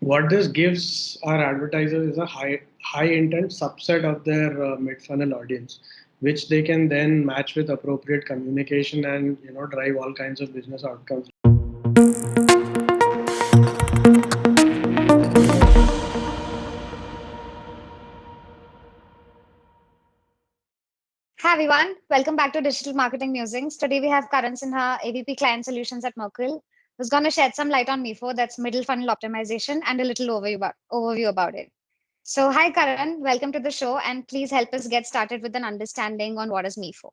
What this gives our advertisers is a high intent subset of their mid funnel audience, which they can then match with appropriate communication and drive all kinds of business outcomes. Hi everyone, welcome back to Digital Marketing Musings. Today we have Karan Sinha, AVP Client Solutions at Merkle, who's going to shed some light on MIFO, that's middle funnel optimization, and a little overview about it. So, hi Karan, welcome to the show, and please help us get started with an understanding on what is MIFO.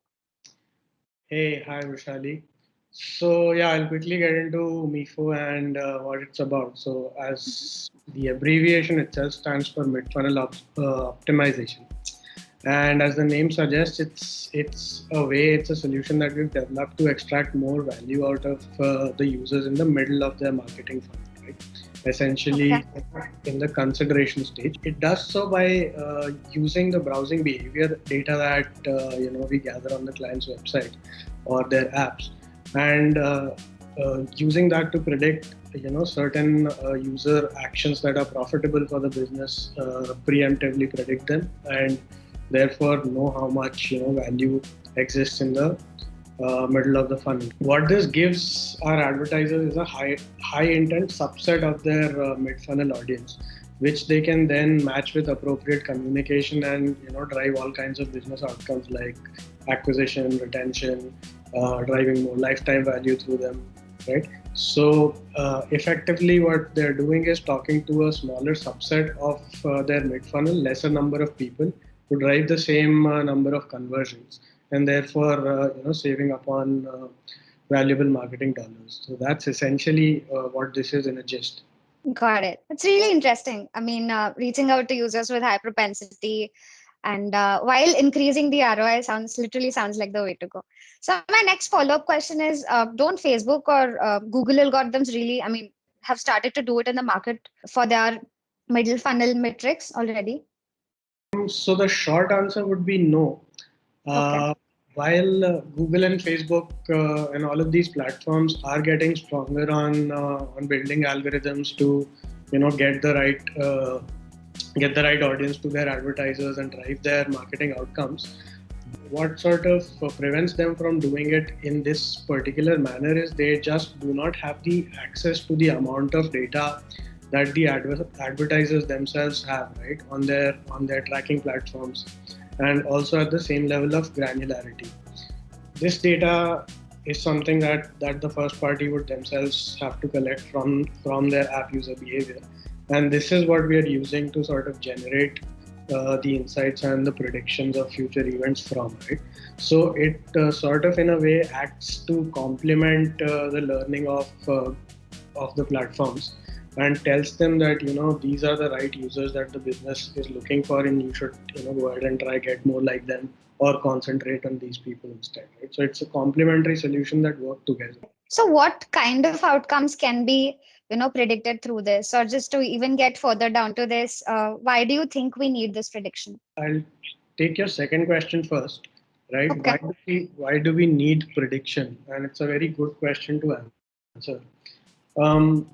Hey, hi Vishali. So yeah, I'll quickly get into MIFO and what it's about. So as the abbreviation itself stands for mid funnel optimization. And as the name suggests, it's a solution that we've developed to extract more value out of the users in the middle of their marketing funnel, right? Okay. Essentially, in the consideration stage, it does so by using the browsing behavior data that we gather on the client's website or their apps, and using that to predict certain user actions that are profitable for the business, preemptively predict them, and therefore know how much value exists in the middle of the funnel. What this gives our advertisers is a high intent subset of their mid funnel audience, which they can then match with appropriate communication and drive all kinds of business outcomes like acquisition, retention, driving more lifetime value through them, right? So effectively, what they're doing is talking to a smaller subset of their mid funnel, lesser number of people, to drive the same number of conversions, and therefore saving upon valuable marketing dollars. So that's essentially what this is in a gist. Got it. It's really interesting. I mean, reaching out to users with high propensity and while increasing the ROI sounds like the way to go. So my next follow-up question is, don't Facebook or Google algorithms really, I mean, have started to do it in the market for their middle funnel metrics already? So the short answer would be no. Okay. Uh, while Google and Facebook and all of these platforms are getting stronger on building algorithms to get the right audience to their advertisers and drive their marketing outcomes, what sort of prevents them from doing it in this particular manner is they just do not have the access to the amount of data that the advertisers themselves have, right, on their tracking platforms, and also at the same level of granularity. This data is something that the first party would themselves have to collect from their app user behavior, and this is what we are using to sort of generate the insights and the predictions of future events from, right? So it sort of in a way acts to complement the learning of the platforms, and tells them that these are the right users that the business is looking for, and you should go ahead and try get more like them or concentrate on these people instead, right? So it's a complementary solution that work together. So what kind of outcomes can be, predicted through this? Or just to even get further down to this, why do you think we need this prediction? I'll take your second question first, right? Okay. Why do we need prediction? And it's a very good question to answer. Um,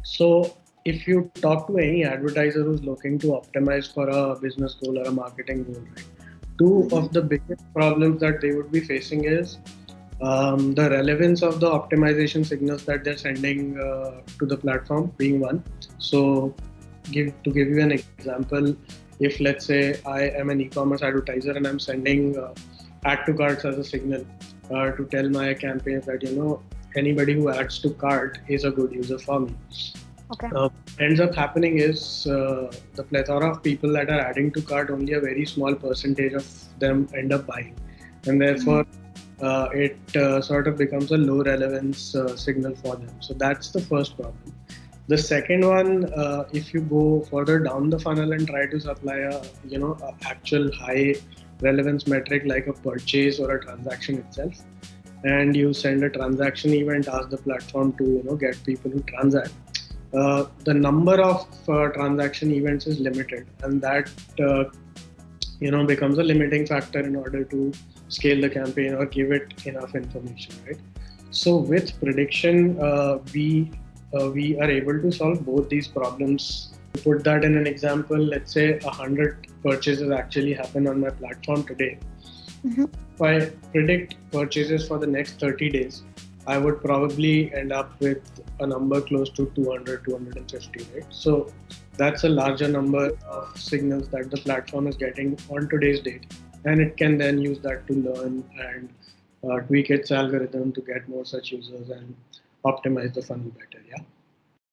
so if you talk to any advertiser who's looking to optimize for a business goal or a marketing goal, right? Two Mm-hmm. of the biggest problems that they would be facing is the relevance of the optimization signals that they're sending to the platform being one. So, give you an example, if let's say I am an e-commerce advertiser and I'm sending add to carts as a signal to tell my campaigns that anybody who adds to cart is a good user for me. Okay. Ends up happening is the plethora of people that are adding to cart, only a very small percentage of them end up buying, and Mm-hmm. therefore it sort of becomes a low relevance signal for them. So that's the first problem. The second one, if you go further down the funnel and try to supply a actual high relevance metric like a purchase or a transaction itself, and you send a transaction event, ask the platform to get people to transact. The number of transaction events is limited, and that becomes a limiting factor in order to scale the campaign or give it enough information, right? So with prediction, we we are able to solve both these problems. To put that in an example, let's say 100 purchases actually happen on my platform today. Mm-hmm. If I predict purchases for the next 30 days, I would probably end up with a number close to 200, 250, right? So that's a larger number of signals that the platform is getting on today's date. And it can then use that to learn and tweak its algorithm to get more such users and optimize the funnel better. Yeah.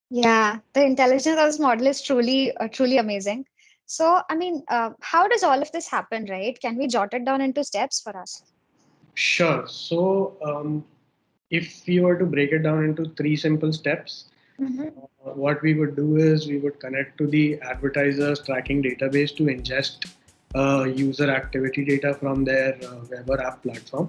Yeah, the intelligence of this model is truly amazing. So, I mean, how does all of this happen, right? Can we jot it down into steps for us? Sure. So, if we were to break it down into three simple steps, Mm-hmm. what we would do is we would connect to the advertisers tracking database to ingest user activity data from their web or app platform.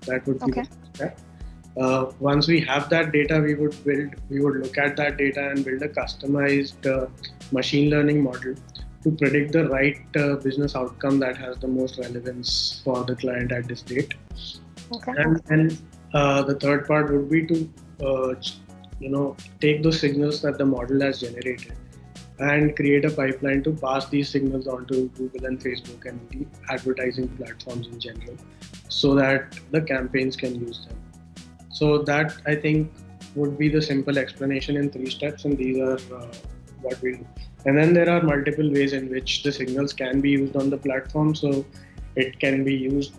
That would be Okay. the first step. Once we have that data, we would look at that data and build a customized machine learning model to predict the right business outcome that has the most relevance for the client at this date. Okay. And the third part would be to take those signals that the model has generated and create a pipeline to pass these signals onto Google and Facebook and the advertising platforms in general, so that the campaigns can use them. So that, I think, would be the simple explanation in three steps, and these are what we do. And then there are multiple ways in which the signals can be used on the platform. So it can be used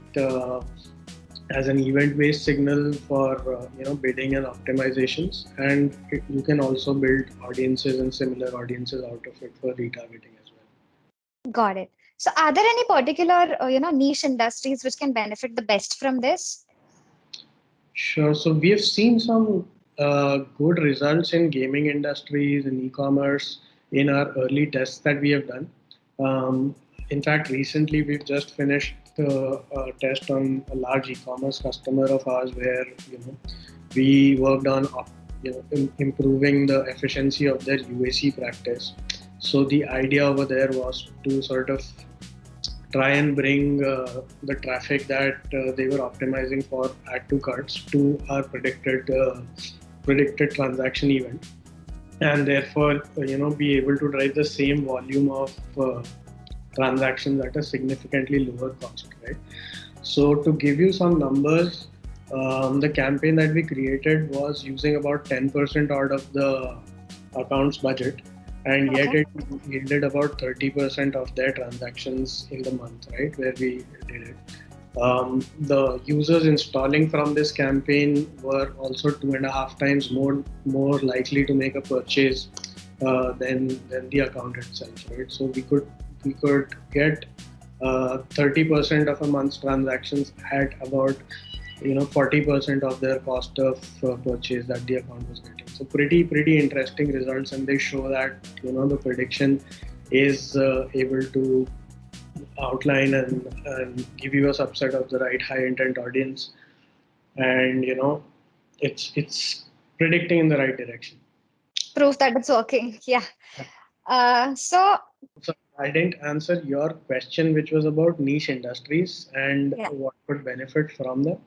as an event-based signal for bidding and optimizations, and you can also build audiences and similar audiences out of it for retargeting as well. Got it. So, are there any particular, niche industries which can benefit the best from this? Sure. So we have seen some good results in gaming industries and e-commerce in our early tests that we have done. In fact, recently we've just finished a test on a large e-commerce customer of ours, where we worked on improving the efficiency of their UAC practice. So the idea over there was to sort of try and bring the traffic that they were optimizing for add to carts to our predicted transaction event, and therefore be able to drive the same volume of transactions at a significantly lower cost, right? So to give you some numbers, the campaign that we created was using about 10% out of the account's budget, and yet it yielded about 30% of their transactions in the month, right, where we did it. The users installing from this campaign were also 2.5 times more likely to make a purchase than the account itself, right? So we could get 30% of a month's transactions at about 40% of their cost of purchase that the account was getting. So pretty interesting results, and they show that the prediction is able to outline and give you a subset of the right high intent audience, and it's predicting in the right direction. Proof that it's working. Yeah. So I didn't answer your question, which was about niche industries and what could benefit from them.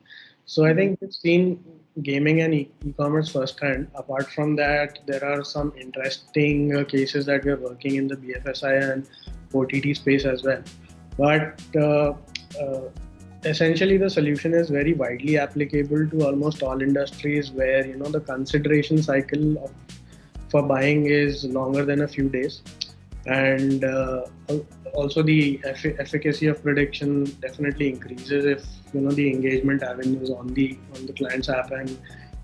So I think we've seen gaming and e-commerce firsthand. Apart from that, there are some interesting cases that we're working in the BFSI and OTT space as well. But essentially, the solution is very widely applicable to almost all industries where the consideration cycle for buying is longer than a few days, and also the efficacy of prediction definitely increases if the engagement avenues on the client's app and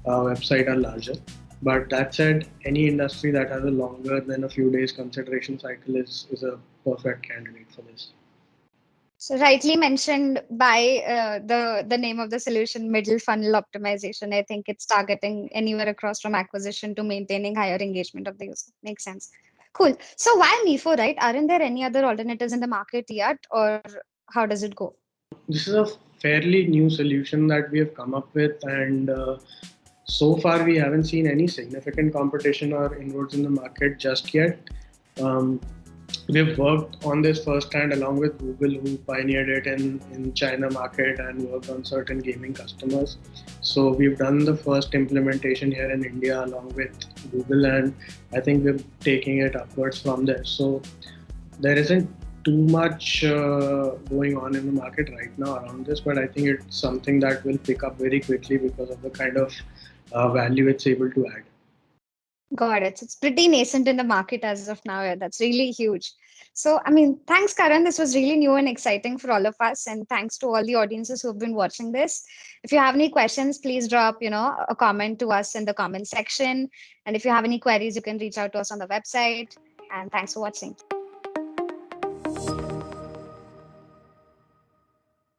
website are larger. But that said, any industry that has a longer than a few days consideration cycle is a perfect candidate for this. So rightly mentioned by the name of the solution, middle funnel optimization. I think it's targeting anywhere across from acquisition to maintaining higher engagement of the user. Makes sense. Cool. So why Mifo, right? Aren't there any other alternatives in the market yet, or how does it go? This is a fairly new solution that we have come up with, and so far we haven't seen any significant competition or inroads in the market just yet. we've worked on this firsthand along with Google, who pioneered it in China market and worked on certain gaming customers. So we've done the first implementation here in India along with Google, and I think we're taking it upwards from there. So there isn't too much going on in the market right now around this, but I think it's something that will pick up very quickly because of the kind of value it's able to add. Got it. So it's pretty nascent in the market as of now. Yeah, that's really huge. So, I mean, thanks, Karan. This was really new and exciting for all of us. And thanks to all the audiences who have been watching this. If you have any questions, please drop, a comment to us in the comment section. And if you have any queries, you can reach out to us on the website. And thanks for watching.